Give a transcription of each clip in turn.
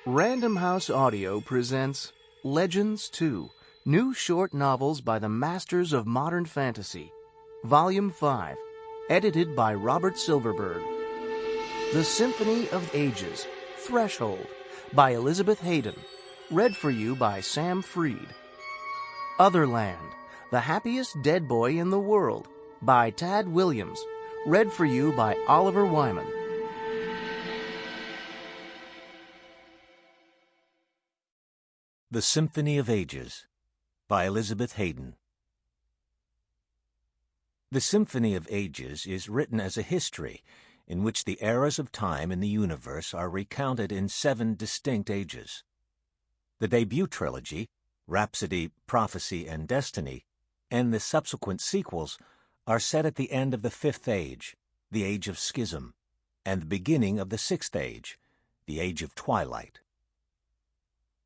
Random House Audio presents Legends 2, New Short Novels by the Masters of Modern Fantasy, Volume 5, edited by Robert Silverberg. The Symphony of Ages, Threshold, by Elizabeth Hayden, read for you by Sam Freed. Otherland, The Happiest Dead Boy in the World, by Tad Williams, read for you by Oliver Wyman. The Symphony of Ages, by Elizabeth Hayden. The Symphony of Ages is written as a history in which the eras of time in the universe are recounted in 7 distinct ages. The debut trilogy, Rhapsody, Prophecy, and Destiny, and the subsequent sequels are set at the end of the 5th age, the Age of Schism, and the beginning of the 6th age, the Age of Twilight.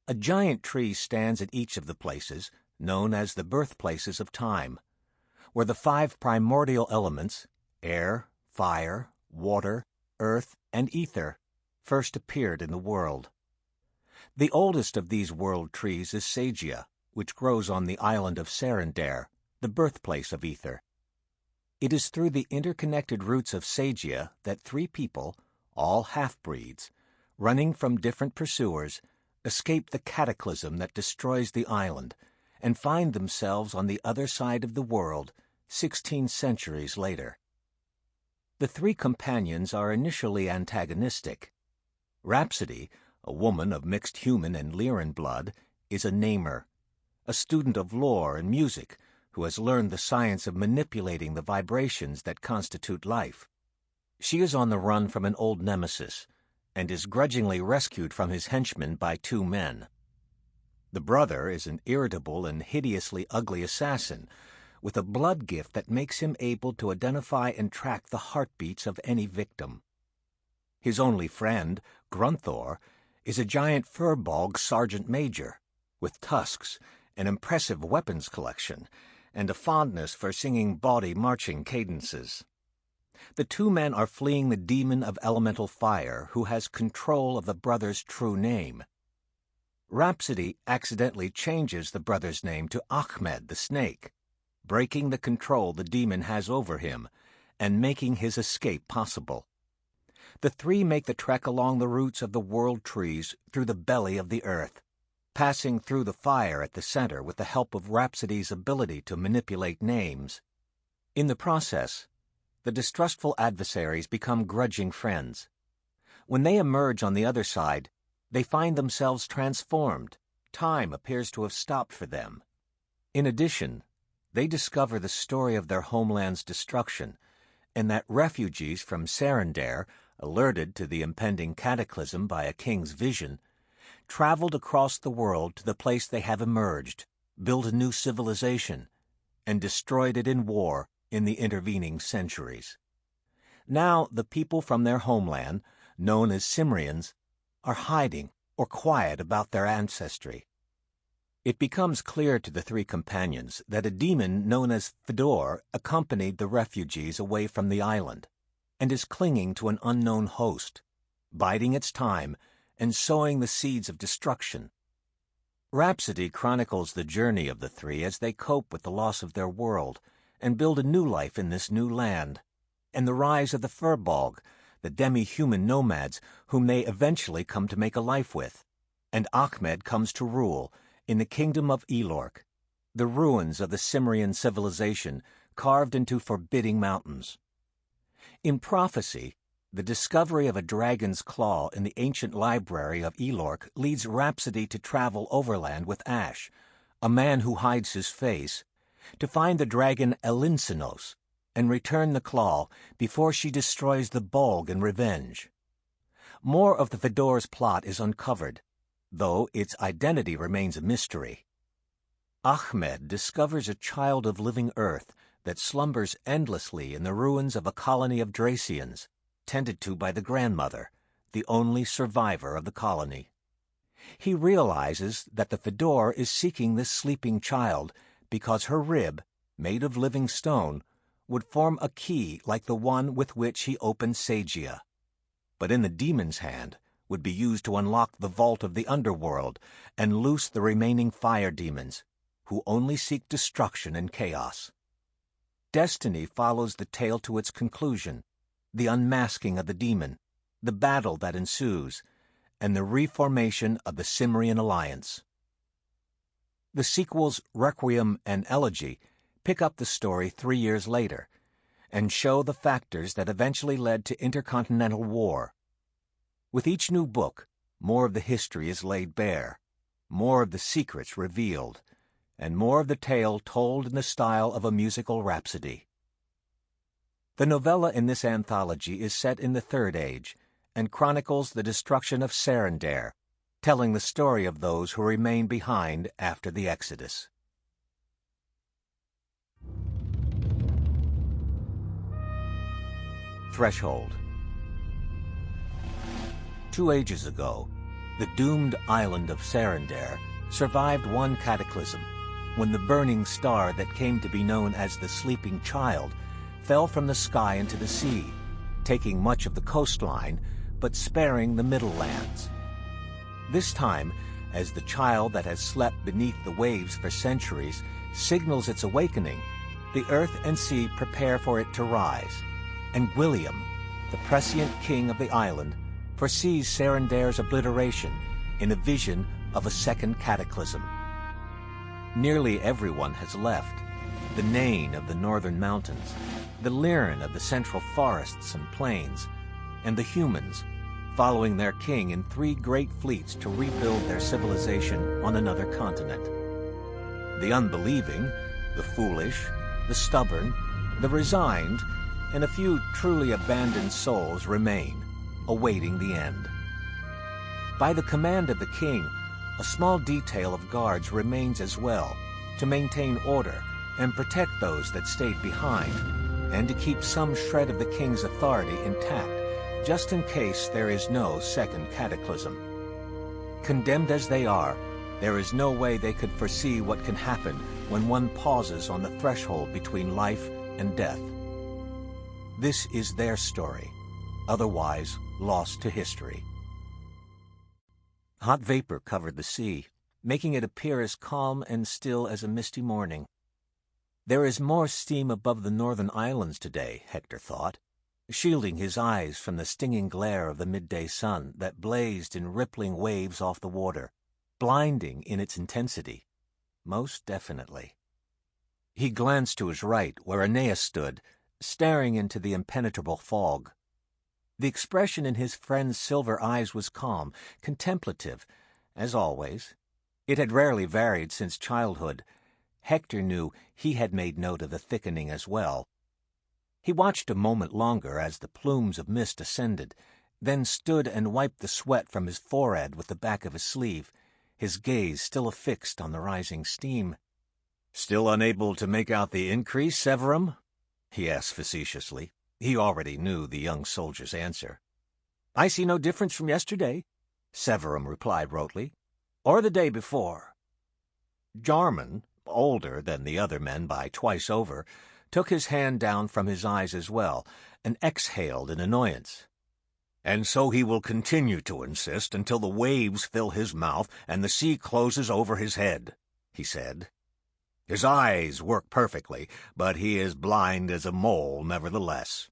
A giant tree stands at each of the places, known as the birthplaces of time, where the 5 primordial elements, air, fire, water, earth, and ether, first appeared in the world. The oldest of these world trees is Sagia, which grows on the island of Serendare, the birthplace of ether. It is through the interconnected roots of Sagia that 3 people, all half-breeds, running from different pursuers, escape the cataclysm that destroys the island and find themselves on the other side of the world 16 centuries later. The 3 companions are initially antagonistic. Rhapsody, a woman of mixed human and Lyran blood, is a namer, a student of lore and music who has learned the science of manipulating the vibrations that constitute life. She is on the run from an old nemesis, and is grudgingly rescued from his henchmen by 2 men. The brother is an irritable and hideously ugly assassin, with a blood gift that makes him able to identify and track the heartbeats of any victim. His only friend, Grunthor, is a giant furbog sergeant major, with tusks, an impressive weapons collection, and a fondness for singing bawdy marching cadences. The 2 men are fleeing the demon of elemental fire who has control of the brother's true name. Rhapsody accidentally changes the brother's name to Achmed the Snake, breaking the control the demon has over him and making his escape possible. The 3 make the trek along the roots of the world trees through the belly of the earth, passing through the fire at the center with the help of Rhapsody's ability to manipulate names. In the process, the distrustful adversaries become grudging friends. When they emerge on the other side, they find themselves transformed. Time appears to have stopped for them. In addition, they discover the story of their homeland's destruction, and that refugees from Serendare, alerted to the impending cataclysm by a king's vision, traveled across the world to the place they have emerged, built a new civilization, and destroyed it in war in the intervening centuries. Now the people from their homeland, known as Cimmerians, are hiding or quiet about their ancestry. It becomes clear to the 3 companions that a demon known as Fedor accompanied the refugees away from the island and is clinging to an unknown host, biding its time and sowing the seeds of destruction. Rhapsody chronicles the journey of the 3 as they cope with the loss of their world and build a new life in this new land, and the rise of the furbog, the demi-human nomads whom they eventually come to make a life with, and Achmed comes to rule in the kingdom of Elork, the ruins of the Cimmerian civilization carved into forbidding mountains. In Prophecy, the discovery of a dragon's claw in the ancient library of Elork leads Rhapsody to travel overland with Ash, a man who hides his face, to find the dragon Elinsinos and return the claw before she destroys the Bolg in revenge. More of the Fedor's plot is uncovered, though its identity remains a mystery. Achmed discovers a child of living earth that slumbers endlessly in the ruins of a colony of Dracians, tended to by the grandmother, the only survivor of the colony. He realizes that the Fedor is seeking this sleeping child because her rib, made of living stone, would form a key like the one with which he opened Sagia. But in the demon's hand, would be used to unlock the vault of the underworld and loose the remaining fire demons, who only seek destruction and chaos. Destiny follows the tale to its conclusion, the unmasking of the demon, the battle that ensues, and the reformation of the Cimmerian alliance. The sequels Requiem and Elegy pick up the story 3 years later and show the factors that eventually led to intercontinental war. With each new book, more of the history is laid bare, more of the secrets revealed, and more of the tale told in the style of a musical rhapsody. The novella in this anthology is set in the Third Age and chronicles the destruction of Sarandare, telling the story of those who remain behind after the Exodus. Threshold. 2 ages ago, the doomed island of Sarandare survived one cataclysm, when the burning star that came to be known as the Sleeping Child fell from the sky into the sea, taking much of the coastline, but sparing the middle lands. This time, as the child that has slept beneath the waves for centuries signals its awakening, the earth and sea prepare for it to rise, and William, the prescient king of the island, foresees Sarandare's obliteration in a vision of a second cataclysm. Nearly everyone has left: the Nain of the northern mountains, the Liren of the central forests and plains, and the humans, following their king in 3 great fleets to rebuild their civilization on another continent. The unbelieving, the foolish, the stubborn, the resigned, and a few truly abandoned souls remain, awaiting the end. By the command of the king, a small detail of guards remains as well, to maintain order and protect those that stayed behind, and to keep some shred of the king's authority intact, just in case there is no second cataclysm. Condemned as they are, there is no way they could foresee what can happen when one pauses on the threshold between life and death. This is their story, otherwise lost to history. Hot vapor covered the sea, making it appear as calm and still as a misty morning. There is more steam above the northern islands today, Hector thought, shielding his eyes from the stinging glare of the midday sun that blazed in rippling waves off the water, blinding in its intensity. Most definitely. He glanced to his right, where Aeneas stood, staring into the impenetrable fog. The expression in his friend's silver eyes was calm, contemplative, as always. It had rarely varied since childhood. Hector knew he had made note of the thickening as well. He watched a moment longer as the plumes of mist ascended, then stood and wiped the sweat from his forehead with the back of his sleeve, his gaze still affixed on the rising steam. "Still unable to make out the increase, Severum?" he asked facetiously. He already knew the young soldier's answer. "I see no difference from yesterday," Severum replied rotely, "or the day before." Jarman, older than the other men by twice over, took his hand down from his eyes as well, and exhaled in annoyance. "And so he will continue to insist until the waves fill his mouth and the sea closes over his head," he said. "His eyes work perfectly, but he is blind as a mole nevertheless.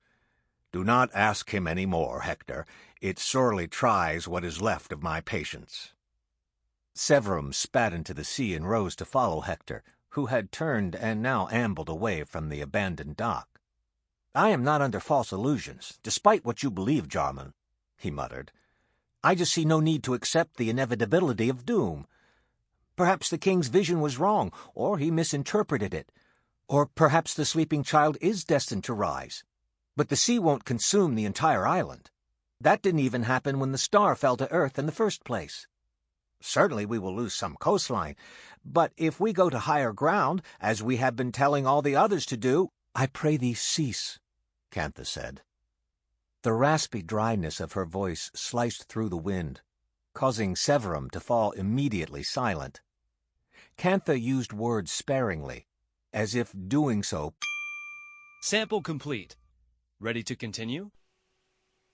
Do not ask him any more, Hector. It sorely tries what is left of my patience." Severum spat into the sea and rose to follow Hector, who had turned and now ambled away from the abandoned dock. "I am not under false illusions, despite what you believe, Jarman," he muttered. "I just see no need to accept the inevitability of doom. Perhaps the king's vision was wrong, or he misinterpreted it. Or perhaps the sleeping child is destined to rise. But the sea won't consume the entire island. That didn't even happen when the star fell to earth in the first place. Certainly we will lose some coastline, but if we go to higher ground, as we have been telling all the others to do—" "I pray thee cease," Cantha said. The raspy dryness of her voice sliced through the wind, causing Severum to fall immediately silent. Cantha used words sparingly, as if doing so. "Sample complete. Ready to continue?"